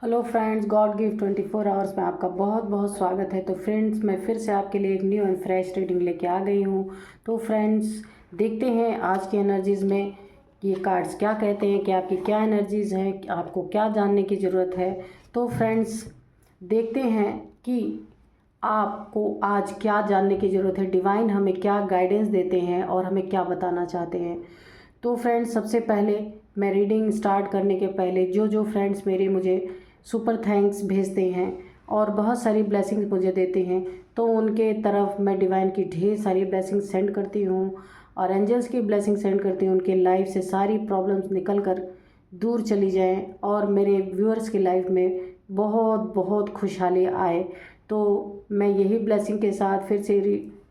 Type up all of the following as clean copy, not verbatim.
Hello friends, God give 24 hours में आपका बहुत बहुत स्वागत है। तो फ्रेंड्स, मैं फिर से आपके लिए एक न्यू एंड फ्रेश रीडिंग लेके आ गई हूँ। तो फ्रेंड्स, देखते हैं आज की एनर्जीज़ में ये कार्ड्स क्या कहते हैं कि आपकी क्या एनर्जीज़ हैं, आपको क्या जानने की ज़रूरत है। तो फ्रेंड्स, देखते हैं कि आपको आज क्या जानने की ज़रूरत है, डिवाइन हमें क्या गाइडेंस देते हैं और हमें क्या बताना चाहते हैं। तो फ्रेंड्स, सबसे पहले मैं रीडिंग स्टार्ट करने के पहले जो फ्रेंड्स मेरे मुझे सुपर थैंक्स भेजते हैं और बहुत सारी ब्लेसिंग्स मुझे देते हैं, तो उनके तरफ मैं डिवाइन की ढेर सारी ब्लेसिंग्स सेंड करती हूँ और एंजल्स की ब्लेसिंग सेंड करती हूँ। उनके लाइफ से सारी प्रॉब्लम्स निकल कर दूर चली जाएं और मेरे व्यूअर्स की लाइफ में बहुत बहुत खुशहाली आए। तो मैं यही ब्लेसिंग के साथ फिर से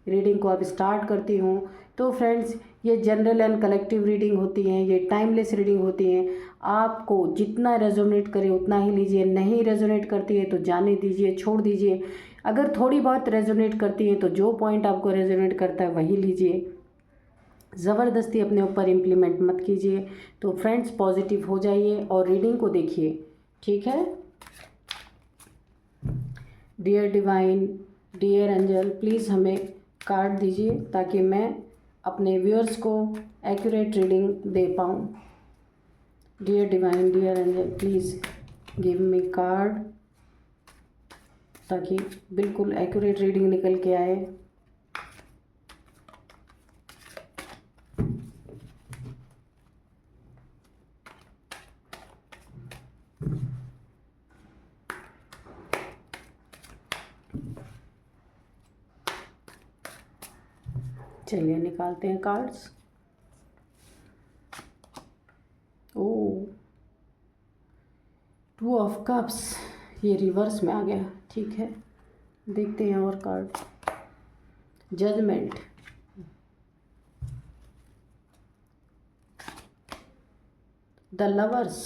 रीडिंग को अब स्टार्ट करती हूँ। तो फ्रेंड्स, ये जनरल एंड कलेक्टिव रीडिंग होती हैं, ये टाइमलेस रीडिंग होती हैं। आपको जितना रेजोनेट करे उतना ही लीजिए, नहीं रेजोनेट करती है तो जाने दीजिए, छोड़ दीजिए। अगर थोड़ी बहुत रेजोनेट करती है तो जो पॉइंट आपको रेजोनेट करता है वही लीजिए, ज़बरदस्ती अपने ऊपर इम्प्लीमेंट मत कीजिए। तो फ्रेंड्स, पॉजिटिव हो जाइए और रीडिंग को देखिए, ठीक है। Dear divine, dear angel, please हमें कार्ड दीजिए ताकि मैं अपने व्यूअर्स को एक्यूरेट रीडिंग दे पाऊँ। Dear divine, dear angel, please give me card ताकि बिल्कुल एक्यूरेट रीडिंग निकल के आए। चलिए निकालते हैं कार्ड्स। ओ, 2 ऑफ कप्स, ये रिवर्स में आ गया, ठीक है। देखते हैं और card. Judgement, the lovers,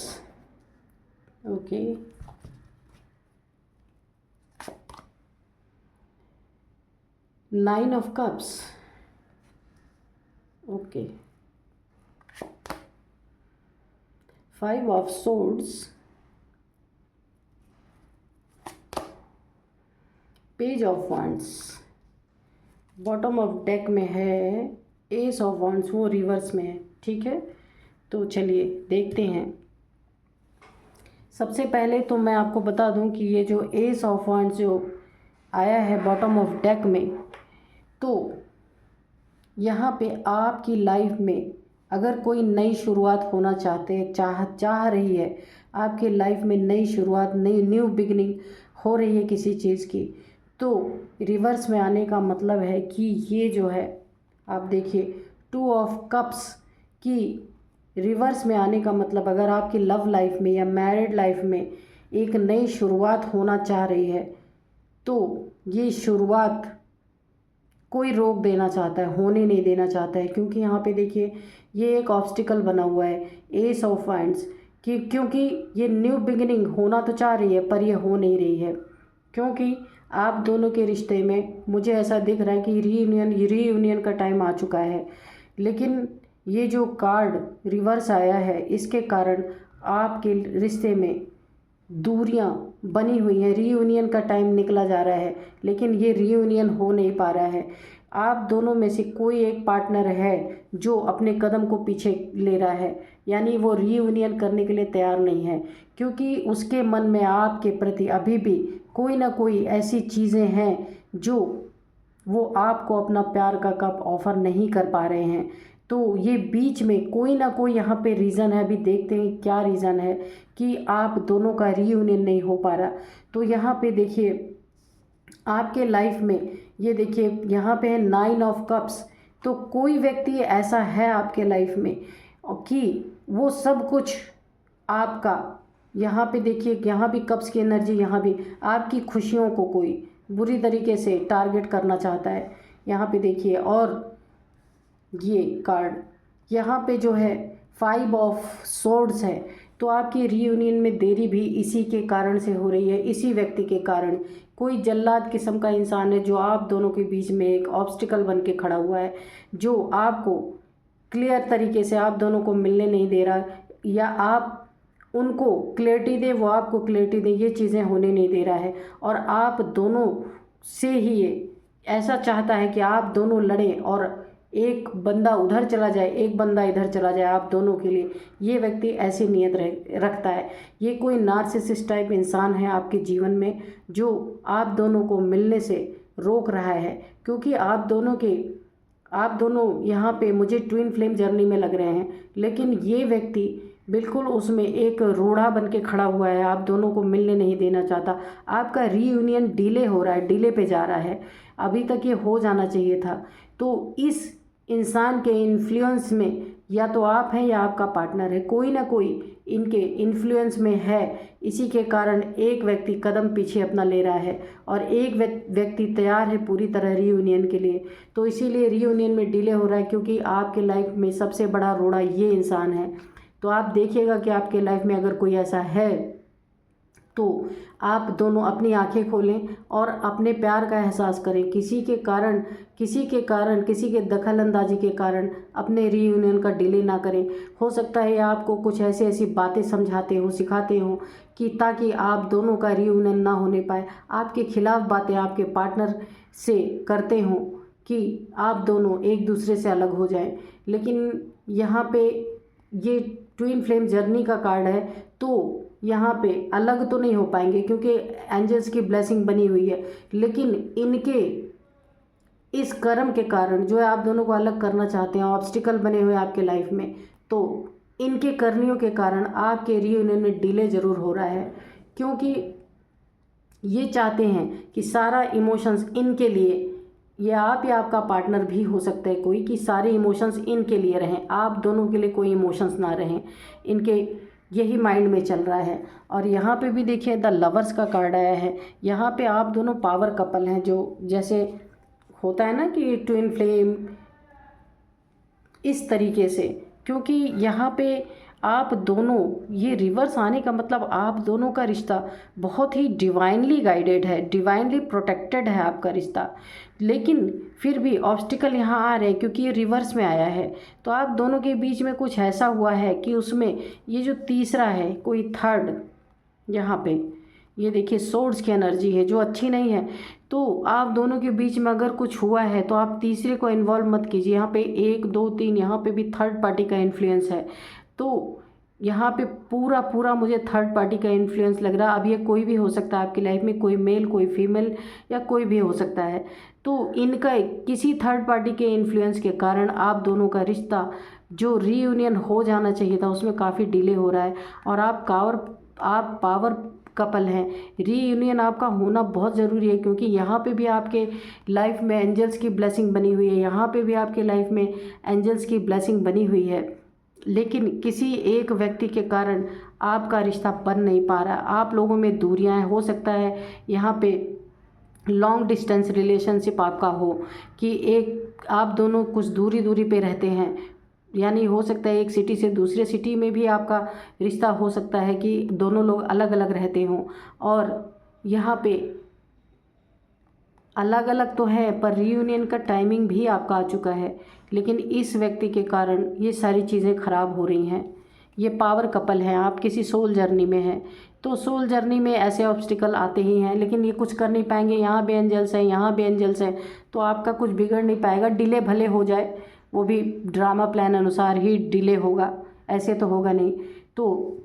okay, nine of cups, okay, 5 of swords, page of wands, bottom of deck में है एस ऑफ वॉन्ड्स, वो रिवर्स में है, ठीक है। तो चलिए देखते हैं। सबसे पहले तो मैं आपको बता दूं कि ये जो एस ऑफ वॉन्ड्स जो आया है बॉटम ऑफ डेक में, तो यहाँ पे आपकी लाइफ में अगर कोई नई शुरुआत होना चाह रही है, आपकी लाइफ में नई शुरुआत, नई न्यू बिगनिंग हो रही है किसी चीज़ की, तो रिवर्स में आने का मतलब है कि ये जो है, आप देखिए 2 ऑफ कप्स की रिवर्स में आने का मतलब, अगर आपकी लव लाइफ में या मैरिड लाइफ में एक नई शुरुआत होना चाह रही है, तो ये शुरुआत कोई रोक देना चाहता है, होने नहीं देना चाहता है। क्योंकि यहाँ पे देखिए ये एक ऑब्स्टिकल बना हुआ है एस ऑफ वाइंड्स कि क्योंकि ये न्यू बिगिनिंग होना तो चाह रही है पर ये हो नहीं रही है, क्योंकि आप दोनों के रिश्ते में मुझे ऐसा दिख रहा है कि रीयूनियन का टाइम आ चुका है। लेकिन ये जो कार्ड रिवर्स आया है, इसके कारण आपके रिश्ते में दूरियां बनी हुई हैं, रीयूनियन का टाइम निकला जा रहा है, लेकिन ये रीयूनियन हो नहीं पा रहा है। आप दोनों में से कोई एक पार्टनर है जो अपने कदम को पीछे ले रहा है, यानी वो रीयूनियन करने के लिए तैयार नहीं है, क्योंकि उसके मन में आपके प्रति अभी भी कोई ना कोई ऐसी चीज़ें हैं जो वो आपको अपना प्यार का कप ऑफ़र नहीं कर पा रहे हैं। तो ये बीच में कोई ना कोई यहाँ पे रीज़न है, अभी देखते हैं क्या रीज़न है कि आप दोनों का रीयूनियन नहीं हो पा रहा। तो यहाँ पे देखिए आपके लाइफ में, ये देखिए यहाँ पे है 9 ऑफ कप्स, तो कोई व्यक्ति ऐसा है आपके लाइफ में कि वो सब कुछ आपका, यहाँ पे देखिए यहाँ भी कप्स की एनर्जी, यहाँ भी आपकी खुशियों को कोई बुरी तरीके से टारगेट करना चाहता है। यहाँ पे देखिए, और ये कार्ड यहाँ पे जो है 5 ऑफ सोर्ड्स है, तो आपकी रीयूनियन में देरी भी इसी के कारण से हो रही है, इसी व्यक्ति के कारण। कोई जल्लाद किस्म का इंसान है जो आप दोनों के बीच में एक ऑब्स्टिकल बन के खड़ा हुआ है, जो आपको क्लियर तरीके से आप दोनों को मिलने नहीं दे रहा, या आप उनको क्लैरिटी दे, वो आपको क्लैरिटी दे, ये चीज़ें होने नहीं दे रहा है। और आप दोनों से ही ये ऐसा चाहता है कि आप दोनों लड़ें और एक बंदा उधर चला जाए, एक बंदा इधर चला जाए, आप दोनों के लिए। ये व्यक्ति ऐसी नीयत रखता है। ये कोई नार्सिसिस्ट टाइप इंसान है आपके जीवन में, जो आप दोनों को मिलने से रोक रहा है, क्योंकि आप दोनों यहाँ पे मुझे ट्विन फ्लेम जर्नी में लग रहे हैं। लेकिन ये व्यक्ति बिल्कुल उसमें एक रोड़ा बन के खड़ा हुआ है, आप दोनों को मिलने नहीं देना चाहता। आपका रीयूनियन डिले हो रहा है, डिले पे जा रहा है, अभी तक ये हो जाना चाहिए था। तो इस इंसान के इन्फ्लुएंस में या तो आप हैं या आपका पार्टनर है, कोई ना कोई इनके इन्फ्लुएंस में है। इसी के कारण एक व्यक्ति कदम पीछे अपना ले रहा है और एक व्यक्ति तैयार है पूरी तरह रीयूनियन के लिए। तो इसीलिए रीयूनियन में डिले हो रहा है, क्योंकि आपके लाइफ में सबसे बड़ा रोड़ा ये इंसान है। तो आप देखिएगा कि आपके लाइफ में अगर कोई ऐसा है तो आप दोनों अपनी आंखें खोलें और अपने प्यार का एहसास करें। किसी के किसी के दखल अंदाजी के कारण अपने रीयूनियन का डिले ना करें। हो सकता है आपको कुछ ऐसी बातें समझाते हो, सिखाते हो कि ताकि आप दोनों का रीयूनियन ना होने पाए। आपके खिलाफ बातें आपके पार्टनर से करते हों कि आप दोनों एक दूसरे से अलग हो जाएं। लेकिन यहाँ पे ये ट्विन फ्लेम जर्नी का कार्ड है, तो यहाँ पे अलग तो नहीं हो पाएंगे क्योंकि एंजल्स की ब्लेसिंग बनी हुई है। लेकिन इनके इस कर्म के कारण जो है आप दोनों को अलग करना चाहते हैं, ऑब्स्टिकल बने हुए आपके लाइफ में, तो इनके करनियों के कारण आपके रीयूनियन में डिले ज़रूर हो रहा है। क्योंकि ये चाहते हैं कि सारा इमोशंस इनके लिए, ये आप या आपका पार्टनर भी हो सकता है कोई, कि सारे इमोशंस इनके लिए रहें, आप दोनों के लिए कोई इमोशंस ना रहें। इनके यही माइंड में चल रहा है। और यहाँ पे भी देखिए द लवर्स का कार्ड आया है। यहाँ पे आप दोनों पावर कपल हैं, जो जैसे होता है ना कि ट्विन फ्लेम, इस तरीके से। क्योंकि यहाँ पे आप दोनों, ये रिवर्स आने का मतलब आप दोनों का रिश्ता बहुत ही डिवाइनली गाइडेड है, डिवाइनली प्रोटेक्टेड है आपका रिश्ता। लेकिन फिर भी ऑब्स्टिकल यहाँ आ रहे हैं क्योंकि ये रिवर्स में आया है। तो आप दोनों के बीच में कुछ ऐसा हुआ है कि उसमें ये जो तीसरा है, कोई थर्ड, यहाँ पे ये देखिए सोर्स की एनर्जी है जो अच्छी नहीं है। तो आप दोनों के बीच में अगर कुछ हुआ है तो आप तीसरे को इन्वॉल्व मत कीजिए। यहाँ पे 1 2 3 यहाँ पे भी थर्ड पार्टी का इन्फ्लुएंस है। तो यहाँ पे पूरा मुझे थर्ड पार्टी का इन्फ्लुएंस लग रहा है। अब ये कोई भी हो सकता है आपकी लाइफ में, कोई मेल, कोई फीमेल, या कोई भी हो सकता है। तो इनका किसी थर्ड पार्टी के इन्फ्लुएंस के कारण आप दोनों का रिश्ता जो रीयूनियन हो जाना चाहिए था उसमें काफ़ी डिले हो रहा है। और आप पावर कपल हैं, रीयूनियन आपका होना बहुत ज़रूरी है। क्योंकि यहाँ पे भी आपके लाइफ में एंजल्स की ब्लेसिंग बनी हुई है, यहाँ पे भी आपके लाइफ में एंजल्स की ब्लेसिंग बनी हुई है। लेकिन किसी एक व्यक्ति के कारण आपका रिश्ता बन नहीं पा रहा, आप लोगों में दूरियां हैं। हो सकता है यहाँ पे लॉन्ग डिस्टेंस रिलेशनशिप आपका हो, कि एक आप दोनों कुछ दूरी पे रहते हैं, यानी हो सकता है एक सिटी से दूसरे सिटी में भी आपका रिश्ता हो सकता है कि दोनों लोग अलग अलग रहते हों। और यहाँ पे अलग अलग तो है पर रीयूनियन का टाइमिंग भी आपका आ चुका है। लेकिन इस व्यक्ति के कारण ये सारी चीज़ें ख़राब हो रही हैं। ये पावर कपल हैं, आप किसी सोल जर्नी में हैं, तो सोल जर्नी में ऐसे ऑब्स्टिकल आते ही हैं। लेकिन ये कुछ कर नहीं पाएंगे, यहाँ भी एंजल्स हैं, यहाँ भी एंजल्स हैं, तो आपका कुछ बिगड़ नहीं पाएगा। डिले भले हो जाए, वो भी ड्रामा प्लान अनुसार ही डिले होगा, ऐसे तो होगा नहीं। तो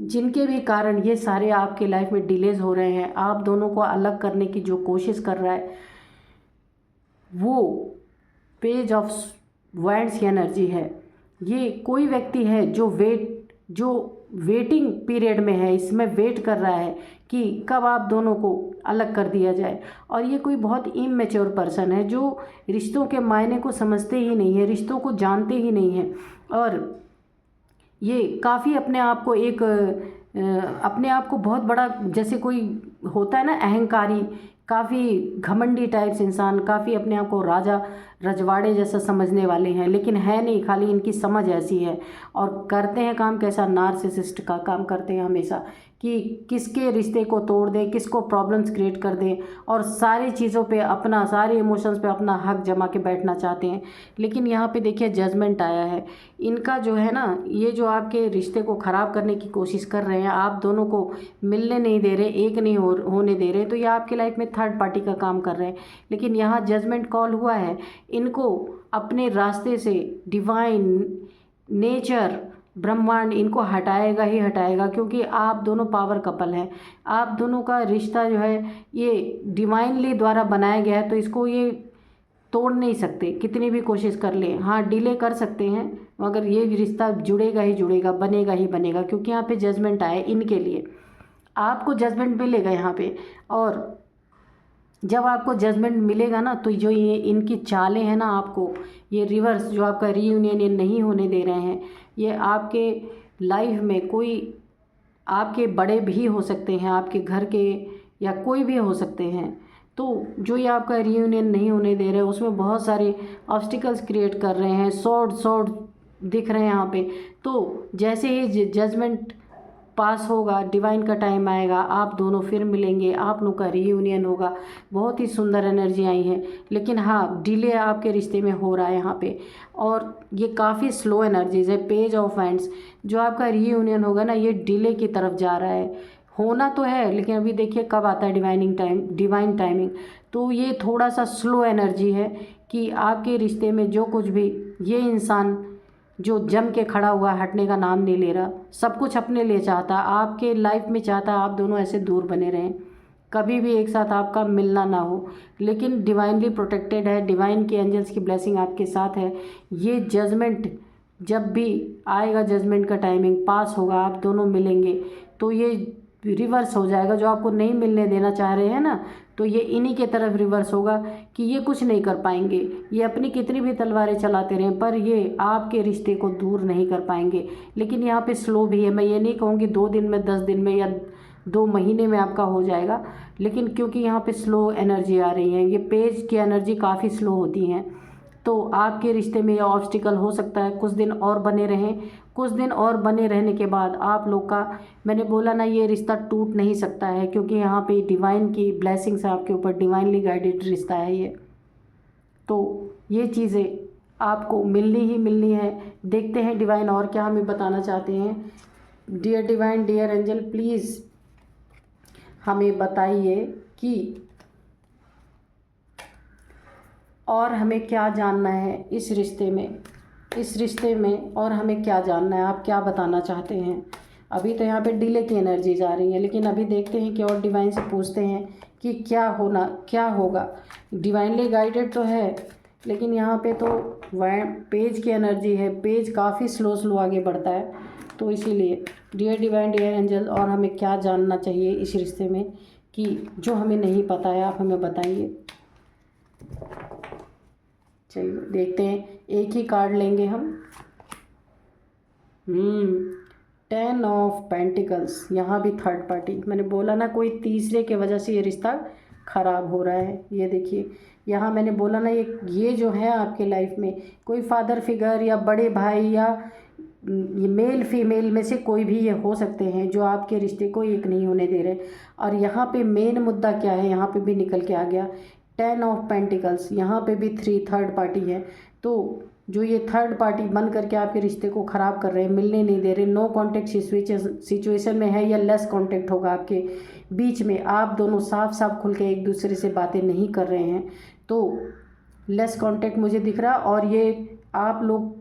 जिनके भी कारण ये सारे आपके लाइफ में डिलेज हो रहे हैं, आप दोनों को अलग करने की जो कोशिश कर रहा है, वो पेज ऑफ वैंड्स की एनर्जी है। ये कोई व्यक्ति है जो वेटिंग पीरियड में है, इसमें वेट कर रहा है कि कब आप दोनों को अलग कर दिया जाए। और ये कोई बहुत इमैच्योर पर्सन है जो रिश्तों के मायने को समझते ही नहीं है, रिश्तों को जानते ही नहीं है। और ये काफ़ी अपने आप को बहुत बड़ा, जैसे कोई होता है ना अहंकारी, काफ़ी घमंडी टाइप्स इंसान, काफ़ी अपने आप को राजा रजवाड़े जैसा समझने वाले हैं, लेकिन है नहीं, खाली इनकी समझ ऐसी है। और करते हैं काम कैसा, नार्सिसिस्ट का काम करते हैं हमेशा, कि किसके रिश्ते को तोड़ दें, किसको प्रॉब्लम्स क्रिएट कर दें, और सारी चीज़ों पे अपना, सारे इमोशंस पे अपना हक जमा के बैठना चाहते हैं। लेकिन यहाँ पे देखिए जजमेंट आया है इनका, जो है ना, ये जो आपके रिश्ते को ख़राब करने की कोशिश कर रहे हैं, आप दोनों को मिलने नहीं दे रहे, एक नहीं होने दे रहे, तो ये आपकी लाइफ में थर्ड पार्टी का काम कर रहे हैं। लेकिन यहाँ जजमेंट कॉल हुआ है, इनको अपने रास्ते से डिवाइन, नेचर, ब्रह्मांड इनको हटाएगा ही हटाएगा, क्योंकि आप दोनों पावर कपल हैं। आप दोनों का रिश्ता जो है ये डिवाइनली द्वारा बनाया गया है, तो इसको ये तोड़ नहीं सकते, कितनी भी कोशिश कर लें। हाँ, डिले कर सकते हैं, मगर ये रिश्ता जुड़ेगा ही जुड़ेगा, बनेगा ही बनेगा, क्योंकि यहाँ पे जजमेंट आए इनके लिए। आपको जजमेंट मिलेगा यहाँ पे, और जब आपको जजमेंट मिलेगा ना, तो जो ये इनकी चालें हैं ना, आपको ये रिवर्स, जो आपका रीयूनियन ये नहीं होने दे रहे हैं, ये आपके लाइफ में कोई आपके बड़े भी हो सकते हैं, आपके घर के, या कोई भी हो सकते हैं। तो जो ये आपका रीयूनियन नहीं होने दे रहे, उसमें बहुत सारे ऑब्स्टिकल्स क्रिएट कर रहे हैं, सॉर्ड दिख रहे हैं यहाँ पे। तो जैसे ही जजमेंट पास होगा, डिवाइन का टाइम आएगा, आप दोनों फिर मिलेंगे, आप लोग का रीयूनियन होगा। बहुत ही सुंदर एनर्जी आई है, लेकिन हाँ, डिले आपके रिश्ते में हो रहा है यहाँ पे, और ये काफ़ी स्लो एनर्जीज है। पेज ऑफ हैंड्स, जो आपका रीयूनियन होगा ना, ये डिले की तरफ जा रहा है, होना तो है, लेकिन अभी देखिए कब आता है डिवाइन टाइमिंग। तो ये थोड़ा सा स्लो एनर्जी है कि आपके रिश्ते में जो कुछ भी, ये इंसान जो जम के खड़ा हुआ, हटने का नाम नहीं ले रहा, सब कुछ अपने लिए चाहता, आपके लाइफ में चाहता आप दोनों ऐसे दूर बने रहें, कभी भी एक साथ आपका मिलना ना हो, लेकिन डिवाइनली प्रोटेक्टेड है, डिवाइन के एंजल्स की ब्लेसिंग आपके साथ है। ये जजमेंट जब भी आएगा, जजमेंट का टाइमिंग पास होगा, आप दोनों मिलेंगे, तो ये रिवर्स हो जाएगा। जो आपको नहीं मिलने देना चाह रहे हैं ना, तो ये इन्हीं के तरफ रिवर्स होगा कि ये कुछ नहीं कर पाएंगे, ये अपनी कितनी भी तलवारें चलाते रहें, पर ये आपके रिश्ते को दूर नहीं कर पाएंगे। लेकिन यहाँ पे स्लो भी है, मैं ये नहीं कहूँगी 2 दिन में, 10 दिन में, या 2 महीने में आपका हो जाएगा, लेकिन क्योंकि यहाँ पे स्लो एनर्जी आ रही है, ये पेज की एनर्जी काफ़ी स्लो होती हैं, तो आपके रिश्ते में ये ऑब्स्टिकल हो सकता है कुछ दिन और बने रहें। कुछ दिन और बने रहने के बाद आप लोग का, मैंने बोला ना, ये रिश्ता टूट नहीं सकता है, क्योंकि यहाँ पे डिवाइन की ब्लेसिंग्स है आपके ऊपर, डिवाइनली गाइडेड रिश्ता है ये। तो ये चीज़ें आपको मिलनी ही मिलनी है। देखते हैं डिवाइन और क्या हमें बताना चाहते हैं। Dear divine, dear angel, please हमें बताइए कि और हमें क्या जानना है इस रिश्ते में और हमें क्या जानना है, आप क्या बताना चाहते हैं। अभी तो यहाँ पे डिले की एनर्जीज आ रही है, लेकिन अभी देखते हैं कि और डिवाइन से पूछते हैं कि क्या होगा। डिवाइनली गाइडेड तो है, लेकिन यहाँ पे तो पेज की एनर्जी है, पेज काफ़ी स्लो आगे बढ़ता है, तो इसीलिए डियर डिवाइन, डियर एंजल, और हमें क्या जानना चाहिए इस रिश्ते में कि जो हमें नहीं पता है, आप हमें बताइए। चलिए देखते हैं, एक ही कार्ड लेंगे हम। 10 ऑफ पेंटिकल्स, यहाँ भी थर्ड पार्टी। मैंने बोला ना, कोई तीसरे के वजह से ये रिश्ता ख़राब हो रहा है। ये देखिए, यहाँ मैंने बोला ना, ये जो है आपके लाइफ में कोई फादर फिगर या बड़े भाई या ये मेल फीमेल में से कोई भी ये हो सकते हैं, जो आपके रिश्ते को एक नहीं होने दे रहे। और यहाँ पे मेन मुद्दा क्या है, यहाँ पे भी निकल के आ गया 10 ऑफ पेंटिकल्स, यहाँ पे भी 3 थर्ड पार्टी है। तो जो ये थर्ड पार्टी बन करके आपके रिश्ते को ख़राब कर रहे हैं, मिलने नहीं दे रहे, नो कांटेक्ट सिचुएशन में है, या लेस कांटेक्ट होगा आपके बीच में, आप दोनों साफ साफ खुल के एक दूसरे से बातें नहीं कर रहे हैं, तो लेस कांटेक्ट मुझे दिख रहा। और ये आप लोग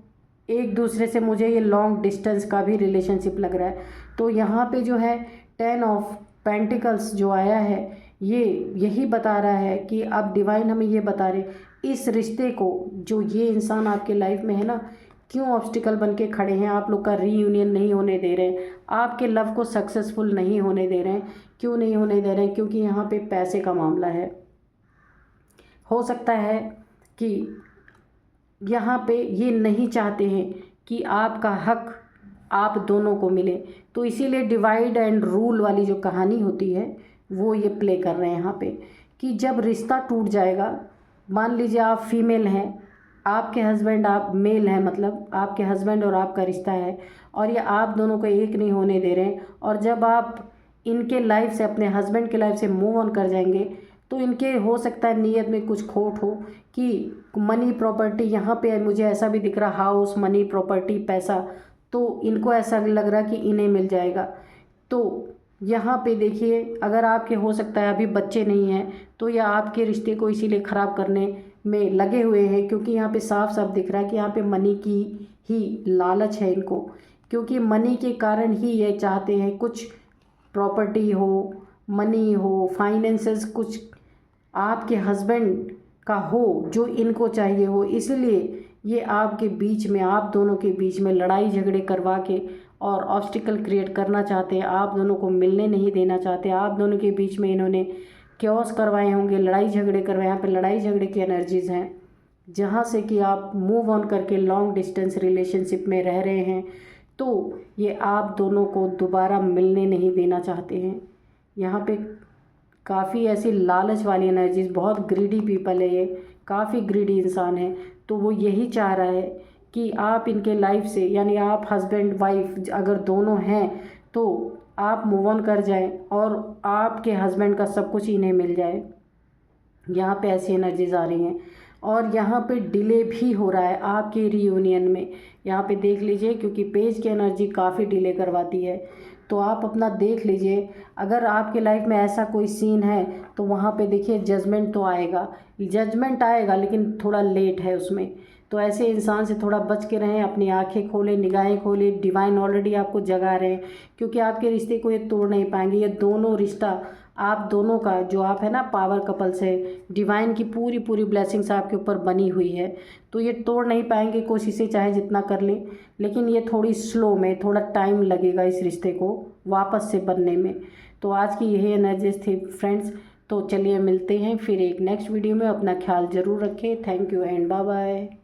एक दूसरे से, मुझे ये लॉन्ग डिस्टेंस का भी रिलेशनशिप लग रहा है। तो यहाँ पे जो है 10 ऑफ पेंटिकल्स जो आया है, ये यही बता रहा है कि अब डिवाइन हमें ये बता रहे, इस रिश्ते को, जो ये इंसान आपके लाइफ में है ना, क्यों ऑब्स्टिकल बन के खड़े हैं, आप लोग का रीयूनियन नहीं होने दे रहे हैं, आपके लव को सक्सेसफुल नहीं होने दे रहे हैं। क्यों नहीं होने दे रहे हैं? क्योंकि यहाँ पे पैसे का मामला है। हो सकता है कि यहाँ पे ये नहीं चाहते हैं कि आपका हक आप दोनों को मिले, तो इसीलिए डिवाइड एंड रूल वाली जो कहानी होती है वो ये प्ले कर रहे हैं यहाँ पे, कि जब रिश्ता टूट जाएगा, मान लीजिए आप फीमेल हैं, आपके हस्बैंड, आप मेल हैं, मतलब आपके हस्बैंड और आपका रिश्ता है और ये आप दोनों को एक नहीं होने दे रहे हैं, और जब आप इनके लाइफ से, अपने हस्बैंड के लाइफ से मूव ऑन कर जाएंगे तो इनके हो सकता है नीयत में कुछ खोट हो कि मनी प्रॉपर्टी, यहाँ पे मुझे ऐसा भी दिख रहा, हाउस, मनी प्रॉपर्टी, पैसा, तो इनको ऐसा लग रहा कि इन्हें मिल जाएगा। तो यहाँ पे देखिए, अगर आपके हो सकता है अभी बच्चे नहीं हैं तो यह आपके रिश्ते को इसीलिए ख़राब करने में लगे हुए हैं, क्योंकि यहाँ पे साफ साफ दिख रहा है कि यहाँ पे मनी की ही लालच है इनको, क्योंकि मनी के कारण ही ये चाहते हैं कुछ प्रॉपर्टी हो, मनी हो, फाइनेंसेस कुछ आपके हस्बैंड का हो जो इनको चाहिए हो, इसलिए ये आपके बीच में, आप दोनों के बीच में लड़ाई झगड़े करवा के और ऑब्स्टिकल क्रिएट करना चाहते हैं, आप दोनों को मिलने नहीं देना चाहते, आप दोनों के बीच में इन्होंने क्योस करवाए होंगे, लड़ाई झगड़े करवाए। यहाँ पे लड़ाई झगड़े की एनर्जीज़ हैं, जहाँ से कि आप मूव ऑन करके लॉन्ग डिस्टेंस रिलेशनशिप में रह रहे हैं, तो ये आप दोनों को दोबारा मिलने नहीं देना चाहते हैं। यहाँ पे काफ़ी ऐसी लालच वाली एनर्जीज, बहुत ग्रीडी पीपल है ये, काफ़ी ग्रीडी इंसान है, तो वो यही चाह रहा है कि आप इनके लाइफ से, यानी आप हस्बैंड वाइफ अगर दोनों हैं तो आप मूव ऑन कर जाएं और आपके हस्बैंड का सब कुछ इन्हें मिल जाए। यहाँ पे ऐसी एनर्जीज आ रही हैं और यहाँ पे डिले भी हो रहा है आपके रियूनियन में। यहाँ पे देख लीजिए, क्योंकि पेज की एनर्जी काफ़ी डिले करवाती है, तो आप अपना देख लीजिए। अगर आपके लाइफ में ऐसा कोई सीन है तो वहाँ पे देखिए जजमेंट तो आएगा, जजमेंट आएगा लेकिन थोड़ा लेट है उसमें, तो ऐसे इंसान से थोड़ा बच के रहें, अपनी आंखें खोलें, निगाहें खोलें। डिवाइन ऑलरेडी आपको जगा रहे हैं, क्योंकि आपके रिश्ते को ये तोड़ नहीं पाएंगे। ये दोनों रिश्ता आप दोनों का, जो आप है ना पावर कपल से, डिवाइन की पूरी पूरी ब्लेसिंग्स आपके ऊपर बनी हुई है, तो ये तोड़ नहीं पाएंगे, कोशिशें चाहे जितना कर लें, लेकिन ये थोड़ी स्लो में, थोड़ा टाइम लगेगा इस रिश्ते को वापस से बनने में। तो आज की यही एनर्जीज थी फ्रेंड्स। तो चलिए मिलते हैं फिर एक नेक्स्ट वीडियो में। अपना ख्याल ज़रूर रखें। Thank you and bye bye.